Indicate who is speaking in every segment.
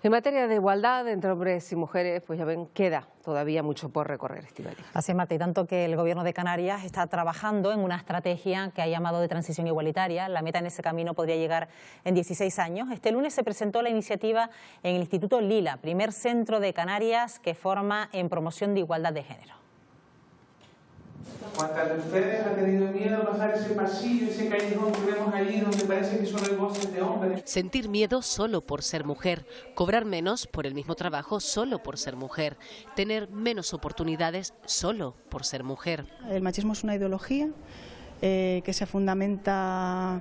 Speaker 1: En materia de igualdad entre hombres y mujeres, pues ya ven, queda todavía mucho por recorrer, Estíbaliz.
Speaker 2: Así es, Marta, y tanto que el Gobierno de Canarias está trabajando en una estrategia que ha llamado de transición igualitaria. La meta en ese camino podría llegar en 16 años. Este lunes se presentó la iniciativa en el Instituto Lila, primer centro de Canarias que forma en promoción de igualdad de género.
Speaker 3: ¿Cuántas de ustedes han tenido miedo a pasar ese pasillo, ese callejón que vemos allí donde parece que solo hay voces de hombres?
Speaker 4: Sentir miedo solo por ser mujer, cobrar menos por el mismo trabajo solo por ser mujer, tener menos oportunidades solo por ser mujer.
Speaker 5: El machismo es una ideología que se fundamenta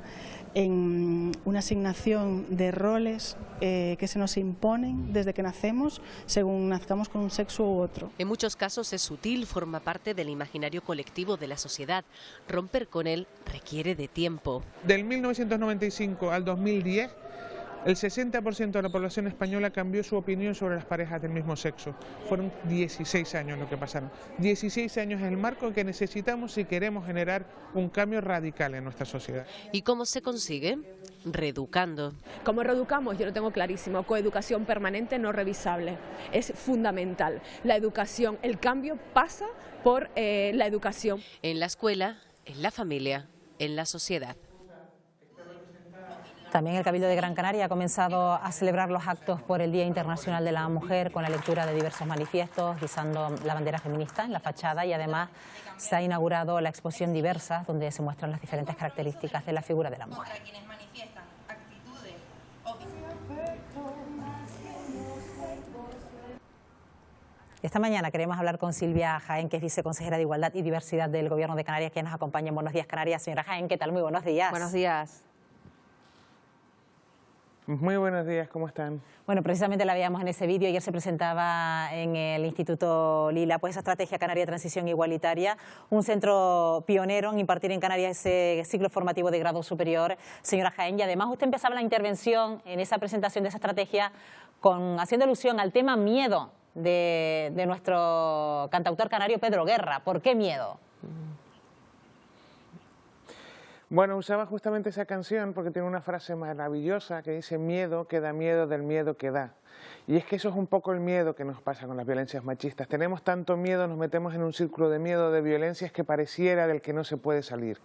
Speaker 5: en una asignación de roles que se nos imponen desde que nacemos, según nazcamos con un sexo u otro.
Speaker 4: En muchos casos es sutil, forma parte del imaginario colectivo de la sociedad. Romper con él requiere de tiempo.
Speaker 3: Del 1995 al 2010, el 60% de la población española cambió su opinión sobre las parejas del mismo sexo. Fueron 16 años lo que pasaron. 16 años es el marco que necesitamos si queremos generar un cambio radical en nuestra sociedad.
Speaker 4: ¿Y cómo se consigue? Reeducando.
Speaker 6: ¿Cómo reeducamos? Yo lo tengo clarísimo. Coeducación permanente no revisable. Es fundamental. La educación, el cambio pasa por la educación.
Speaker 4: En la escuela, en la familia, en la sociedad.
Speaker 2: También el Cabildo de Gran Canaria ha comenzado a celebrar los actos por el Día Internacional de la Mujer con la lectura de diversos manifiestos, izando la bandera feminista en la fachada, y además se ha inaugurado la exposición Diversas, donde se muestran las diferentes características de la figura de la mujer. Esta mañana queremos hablar con Silvia Jaén, que es viceconsejera de Igualdad y Diversidad del Gobierno de Canarias, que nos acompaña en Buenos Días Canarias. Señora Jaén, ¿qué tal? Muy buenos días.
Speaker 1: Buenos días.
Speaker 3: Muy buenos días, ¿cómo están?
Speaker 2: Bueno, precisamente la veíamos en ese vídeo. Ayer se presentaba en el Instituto Lila pues esa estrategia canaria de transición igualitaria, un centro pionero en impartir en Canarias ese ciclo formativo de grado superior, señora Jaén. Y además usted empezaba la intervención en esa presentación de esa estrategia haciendo alusión al tema miedo de nuestro cantautor canario Pedro Guerra. ¿Por qué miedo?
Speaker 3: Bueno, usaba justamente esa canción porque tiene una frase maravillosa que dice: miedo que da miedo del miedo que da. Y es que eso es un poco el miedo que nos pasa con las violencias machistas. Tenemos tanto miedo, nos metemos en un círculo de miedo, de violencias que pareciera del que no se puede salir.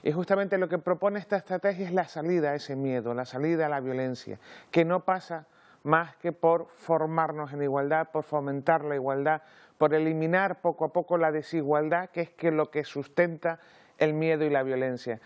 Speaker 3: Y justamente lo que propone esta estrategia es la salida a ese miedo, la salida a la violencia, que no pasa más que por formarnos en igualdad, por fomentar la igualdad, por eliminar poco a poco la desigualdad, que es lo que sustenta el miedo y la violencia.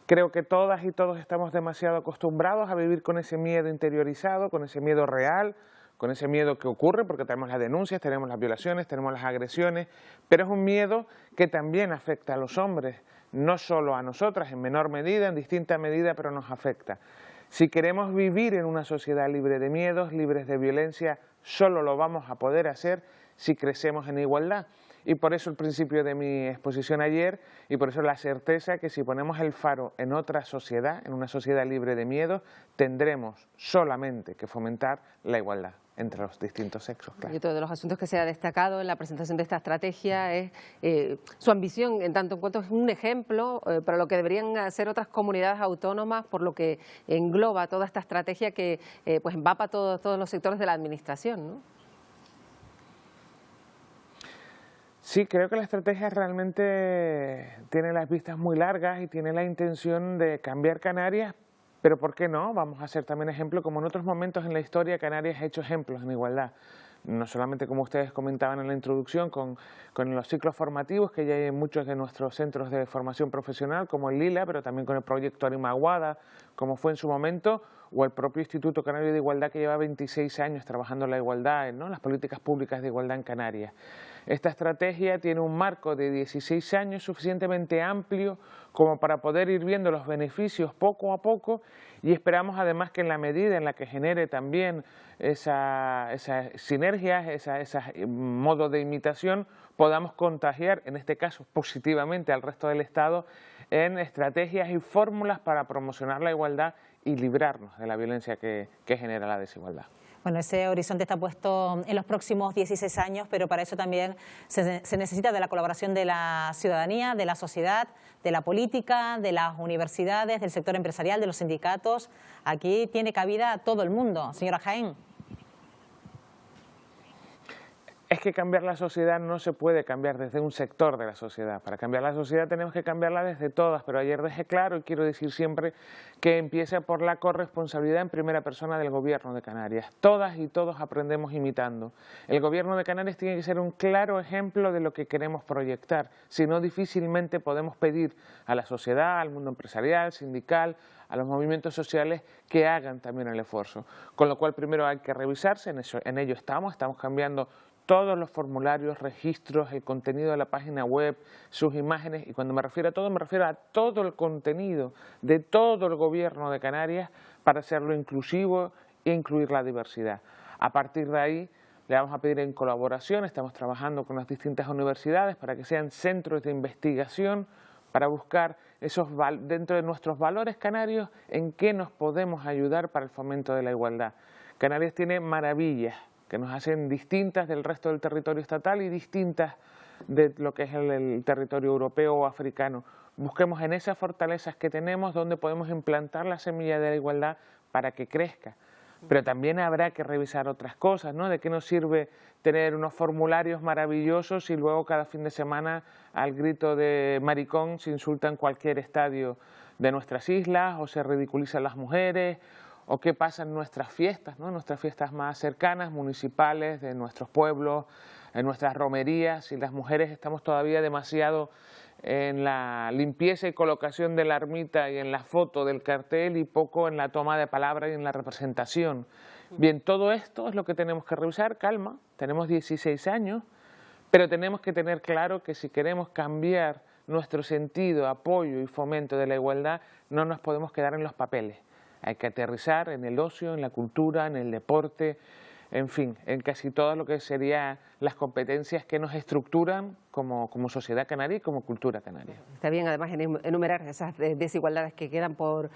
Speaker 3: Creo que todas y todos estamos demasiado acostumbrados a vivir con ese miedo interiorizado, con ese miedo real, con ese miedo que ocurre, porque tenemos las denuncias, tenemos las violaciones, tenemos las agresiones, pero es un miedo que también afecta a los hombres, no solo a nosotras, en menor medida, en distinta medida, pero nos afecta. Si queremos vivir en una sociedad libre de miedos, libres de violencia, solo lo vamos a poder hacer si crecemos en igualdad. Y por eso el principio de mi exposición ayer, y por eso la certeza que si ponemos el faro en otra sociedad, en una sociedad libre de miedos, tendremos solamente que fomentar la igualdad entre los distintos sexos. Claro.
Speaker 1: Y otro de los asuntos que se ha destacado en la presentación de esta estrategia es su ambición, en tanto en cuanto es un ejemplo para lo que deberían hacer otras comunidades autónomas, por lo que engloba toda esta estrategia que pues empapa todos los sectores de la administración, ¿no?
Speaker 3: Sí, creo que la estrategia realmente tiene las vistas muy largas y tiene la intención de cambiar Canarias, pero ¿por qué no? Vamos a ser también ejemplo, como en otros momentos en la historia Canarias ha hecho ejemplos en igualdad. No solamente, como ustedes comentaban en la introducción, con los ciclos formativos que ya hay en muchos de nuestros centros de formación profesional, como el Lila, pero también con el proyecto Arimaguada, como fue en su momento, o el propio Instituto Canario de Igualdad, que lleva 26 años trabajando en la igualdad, ¿no? Las políticas públicas de igualdad en Canarias. Esta estrategia tiene un marco de 16 años suficientemente amplio como para poder ir viendo los beneficios poco a poco, y esperamos además que en la medida en la que genere también esas sinergias, ese modo de imitación, podamos contagiar, en este caso positivamente, al resto del Estado en estrategias y fórmulas para promocionar la igualdad y librarnos de la violencia que genera la desigualdad.
Speaker 2: Bueno, ese horizonte está puesto en los próximos 16 años, pero para eso también se necesita de la colaboración de la ciudadanía, de la sociedad, de la política, de las universidades, del sector empresarial, de los sindicatos. Aquí tiene cabida todo el mundo. Señora Jaén.
Speaker 3: es que cambiar la sociedad no se puede cambiar desde un sector de la sociedad. Para cambiar la sociedad tenemos que cambiarla desde todas, pero ayer dejé claro, y quiero decir siempre, que empieza por la corresponsabilidad en primera persona del Gobierno de Canarias. Todas y todos aprendemos imitando. El Gobierno de Canarias tiene que ser un claro ejemplo de lo que queremos proyectar, si no difícilmente podemos pedir a la sociedad, al mundo empresarial, sindical, a los movimientos sociales que hagan también el esfuerzo. Con lo cual primero hay que revisarse, en ello estamos cambiando todos los formularios, registros, el contenido de la página web, sus imágenes, y cuando me refiero a todo, me refiero a todo el contenido de todo el Gobierno de Canarias para hacerlo inclusivo e incluir la diversidad. A partir de ahí le vamos a pedir en colaboración, estamos trabajando con las distintas universidades para que sean centros de investigación, para buscar dentro de nuestros valores canarios en qué nos podemos ayudar para el fomento de la igualdad. Canarias tiene maravillas que nos hacen distintas del resto del territorio estatal y distintas de lo que es el territorio europeo o africano. Busquemos en esas fortalezas que tenemos donde podemos implantar la semilla de la igualdad para que crezca. Pero también habrá que revisar otras cosas, ¿no? ¿De qué nos sirve tener unos formularios maravillosos y luego cada fin de semana al grito de maricón se insultan cualquier estadio de nuestras islas o se ridiculizan las mujeres? ¿O qué pasa en nuestras fiestas, ¿no? Nuestras fiestas más cercanas, municipales, de nuestros pueblos, en nuestras romerías? Si las mujeres estamos todavía demasiado en la limpieza y colocación de la ermita y en la foto del cartel y poco en la toma de palabra y en la representación. Bien, todo esto es lo que tenemos que revisar, calma, tenemos 16 años, pero tenemos que tener claro que si queremos cambiar nuestro sentido, apoyo y fomento de la igualdad, no nos podemos quedar en los papeles. Hay que aterrizar en el ocio, en la cultura, en el deporte, en fin, en casi todo lo que serían las competencias que nos estructuran como sociedad canaria y como cultura canaria.
Speaker 1: Está bien, además, enumerar esas desigualdades que quedan por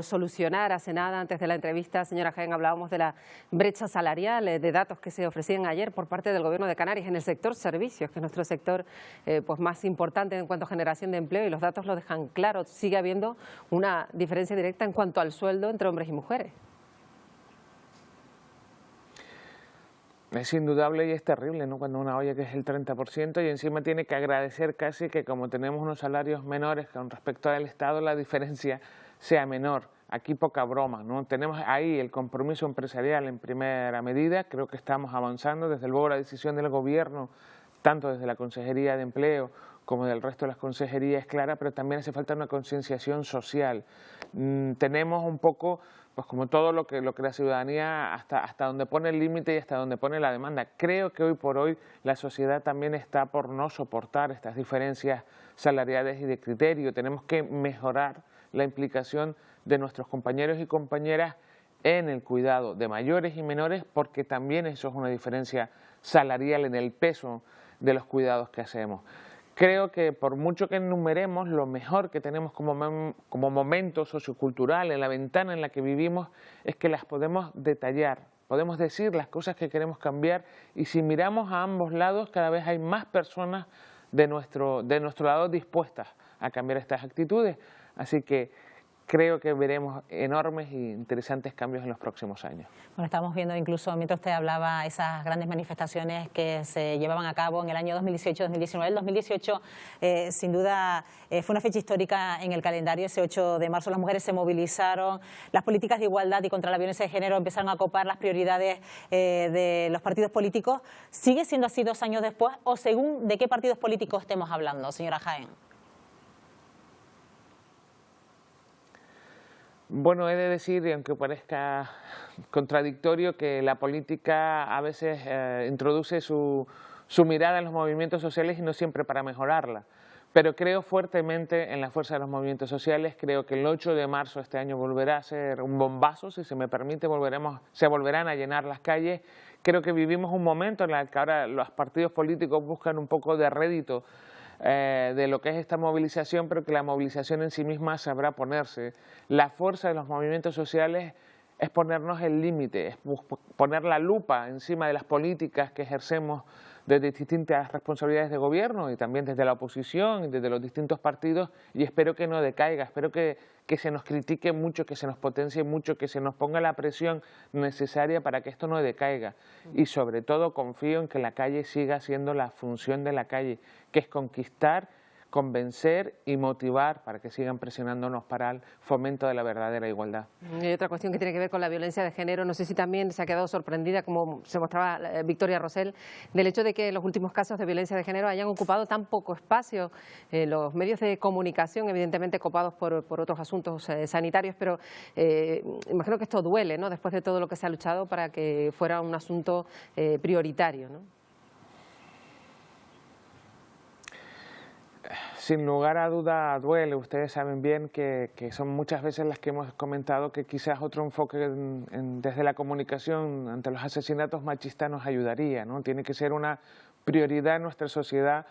Speaker 1: solucionar. Hace nada, antes de la entrevista, señora Jaén, hablábamos de la brecha salarial, de datos que se ofrecían ayer por parte del Gobierno de Canarias en el sector servicios, que es nuestro sector pues más importante en cuanto a generación de empleo, y los datos lo dejan claro. Sigue habiendo una diferencia directa en cuanto al sueldo entre hombres y mujeres.
Speaker 3: Es indudable y es terrible, ¿no? Cuando una oye que es el 30% y encima tiene que agradecer casi que como tenemos unos salarios menores con respecto al Estado, la diferencia sea menor. Aquí poca broma, ¿no? Tenemos ahí el compromiso empresarial en primera medida, creo que estamos avanzando, desde luego la decisión del Gobierno, tanto desde la Consejería de Empleo como del resto de las consejerías es clara, pero también hace falta una concienciación social. Tenemos un poco, pues como todo lo que la ciudadanía, hasta donde pone el límite y hasta donde pone la demanda. Creo que hoy por hoy la sociedad también está por no soportar estas diferencias salariales y de criterio. Tenemos que mejorar la implicación de nuestros compañeros y compañeras en el cuidado de mayores y menores, porque también eso es una diferencia salarial en el peso de los cuidados que hacemos. Creo que por mucho que enumeremos, lo mejor que tenemos como momento sociocultural en la ventana en la que vivimos es que las podemos detallar, podemos decir las cosas que queremos cambiar, y si miramos a ambos lados cada vez hay más personas de nuestro lado dispuestas a cambiar estas actitudes. Así que creo que veremos enormes e interesantes cambios en los próximos años.
Speaker 2: Bueno, estamos viendo incluso, mientras usted hablaba, esas grandes manifestaciones que se llevaban a cabo en el año 2018-2019. El 2018, sin duda, fue una fecha histórica en el calendario. Ese 8 de marzo las mujeres se movilizaron, las políticas de igualdad y contra la violencia de género empezaron a copar las prioridades de los partidos políticos. ¿Sigue siendo así 2 años después o según de qué partidos políticos estemos hablando, señora Jaén?
Speaker 3: Bueno, he de decir, y aunque parezca contradictorio, que la política a veces introduce su mirada en los movimientos sociales y no siempre para mejorarla. Pero creo fuertemente en la fuerza de los movimientos sociales. Creo que el 8 de marzo este año volverá a ser un bombazo, si se me permite, se volverán a llenar las calles. Creo que vivimos un momento en el que ahora los partidos políticos buscan un poco de rédito de lo que es esta movilización, pero que la movilización en sí misma sabrá ponerse. La fuerza de los movimientos sociales es ponernos el límite, es poner la lupa encima de las políticas que ejercemos desde distintas responsabilidades de gobierno y también desde la oposición y desde los distintos partidos, y espero que no decaiga, espero que se nos critique mucho, que se nos potencie mucho, que se nos ponga la presión necesaria para que esto no decaiga. Y sobre todo confío en que la calle siga siendo la función de la calle, que es conquistar, convencer y motivar para que sigan presionándonos para el fomento de la verdadera igualdad.
Speaker 1: Y hay otra cuestión que tiene que ver con la violencia de género. No sé si también se ha quedado sorprendida, como se mostraba Victoria Rosell, del hecho de que los últimos casos de violencia de género hayan ocupado tan poco espacio. Los medios de comunicación, evidentemente copados por otros asuntos sanitarios, pero imagino que esto duele, ¿no?, después de todo lo que se ha luchado para que fuera un asunto prioritario, ¿no?
Speaker 3: Sin lugar a duda duele. Ustedes saben bien que son muchas veces las que hemos comentado que quizás otro enfoque desde la comunicación ante los asesinatos machistas nos ayudaría, ¿no? Tiene que ser una prioridad en nuestra sociedad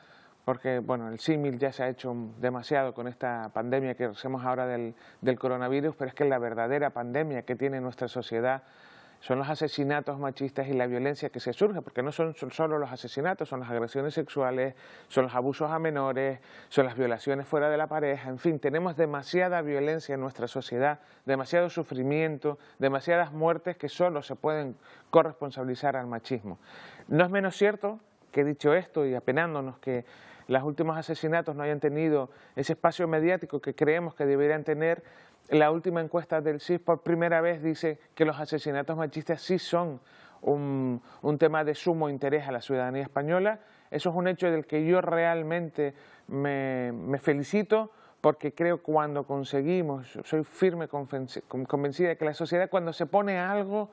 Speaker 3: porque, bueno, el símil ya se ha hecho demasiado con esta pandemia que hacemos ahora del coronavirus, pero es que la verdadera pandemia que tiene nuestra sociedad son los asesinatos machistas y la violencia que se surge, porque no son solo los asesinatos, son las agresiones sexuales, son los abusos a menores, son las violaciones fuera de la pareja, en fin, tenemos demasiada violencia en nuestra sociedad, demasiado sufrimiento, demasiadas muertes que solo se pueden corresponsabilizar al machismo. No es menos cierto que, dicho esto y apenándonos que los últimos asesinatos no hayan tenido ese espacio mediático que creemos que deberían tener, la última encuesta del CIS por primera vez dice que los asesinatos machistas sí son un tema de sumo interés a la ciudadanía española. Eso es un hecho del que yo realmente me felicito, porque creo que cuando conseguimos, soy firme convencida de que la sociedad cuando se pone a algo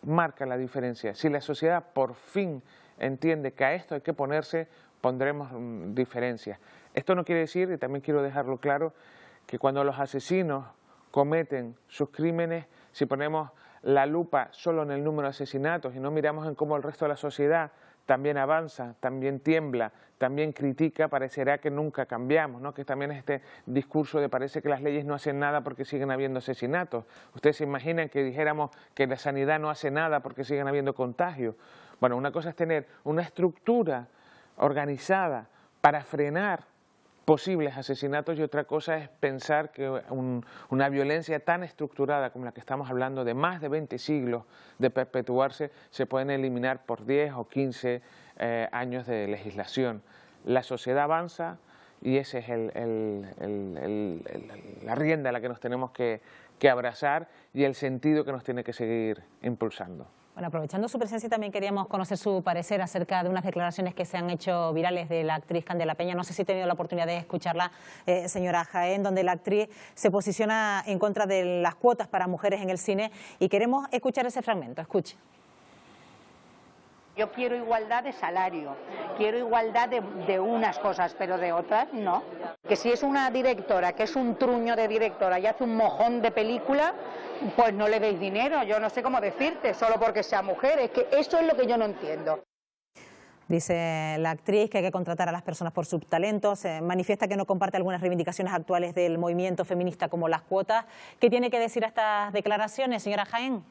Speaker 3: marca la diferencia. Si la sociedad por fin entiende que a esto hay que ponerse, pondremos diferencias. Esto no quiere decir, y también quiero dejarlo claro, que cuando los asesinos cometen sus crímenes, si ponemos la lupa solo en el número de asesinatos y no miramos en cómo el resto de la sociedad también avanza, también tiembla, también critica, parecerá que nunca cambiamos, ¿no? Que también es este discurso de parece que las leyes no hacen nada porque siguen habiendo asesinatos. Ustedes se imaginan que dijéramos que la sanidad no hace nada porque siguen habiendo contagios. Bueno, una cosa es tener una estructura organizada para frenar posibles asesinatos y otra cosa es pensar que una violencia tan estructurada como la que estamos hablando de más de 20 siglos de perpetuarse se pueden eliminar por 10 o 15 años de legislación. La sociedad avanza y esa es la rienda a la que nos tenemos que abrazar y el sentido que nos tiene que seguir impulsando.
Speaker 2: Bueno, aprovechando su presencia, también queríamos conocer su parecer acerca de unas declaraciones que se han hecho virales de la actriz Candela Peña. No sé si he tenido la oportunidad de escucharla, señora Jaén, donde la actriz se posiciona en contra de las cuotas para mujeres en el cine y queremos escuchar ese fragmento. Escuche.
Speaker 7: Yo quiero igualdad de salario, quiero igualdad de unas cosas, pero de otras no. Que si es una directora, que es un truño de directora y hace un mojón de película, pues no le deis dinero, yo no sé cómo decirte, solo porque sea mujer, es que eso es lo que yo no entiendo.
Speaker 2: Dice la actriz que hay que contratar a las personas por sus talentos, manifiesta que no comparte algunas reivindicaciones actuales del movimiento feminista como las cuotas. ¿Qué tiene que decir a estas declaraciones, señora Jaén?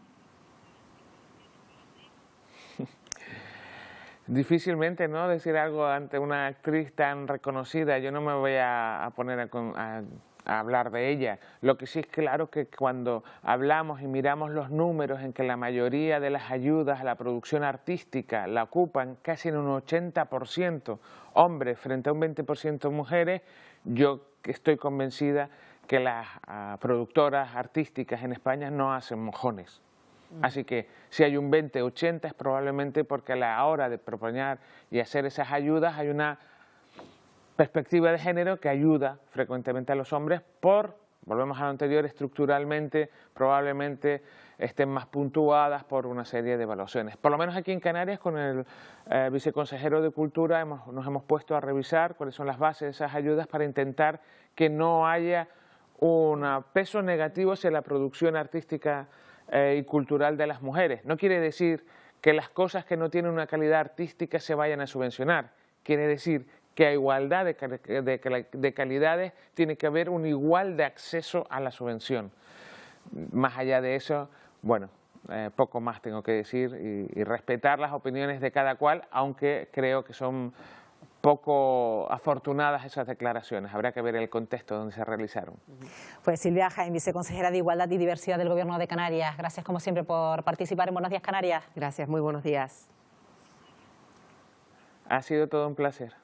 Speaker 3: Difícilmente, ¿no?, decir algo ante una actriz tan reconocida. Yo no me voy a poner a hablar de ella. Lo que sí es claro que cuando hablamos y miramos los números en que la mayoría de las ayudas a la producción artística la ocupan casi en un 80% hombres frente a un 20% mujeres, yo estoy convencida que las productoras artísticas en España no hacen mojones. Así que si hay un 20-80 es probablemente porque a la hora de proponer y hacer esas ayudas hay una perspectiva de género que ayuda frecuentemente a los hombres volvemos a lo anterior, estructuralmente probablemente estén más puntuadas por una serie de evaluaciones. Por lo menos aquí en Canarias con el viceconsejero de Cultura nos hemos puesto a revisar cuáles son las bases de esas ayudas para intentar que no haya un peso negativo hacia la producción artística y cultural de las mujeres. No quiere decir que las cosas que no tienen una calidad artística se vayan a subvencionar. Quiere decir que a igualdad de calidades tiene que haber un igual de acceso a la subvención. Más allá de eso, bueno, poco más tengo que decir y respetar las opiniones de cada cual, aunque creo que son poco afortunadas esas declaraciones. Habrá que ver el contexto donde se realizaron.
Speaker 2: Pues Silvia Jaén, viceconsejera de Igualdad y Diversidad del Gobierno de Canarias. Gracias como siempre por participar en Buenos Días Canarias.
Speaker 1: Gracias, muy buenos días.
Speaker 3: Ha sido todo un placer.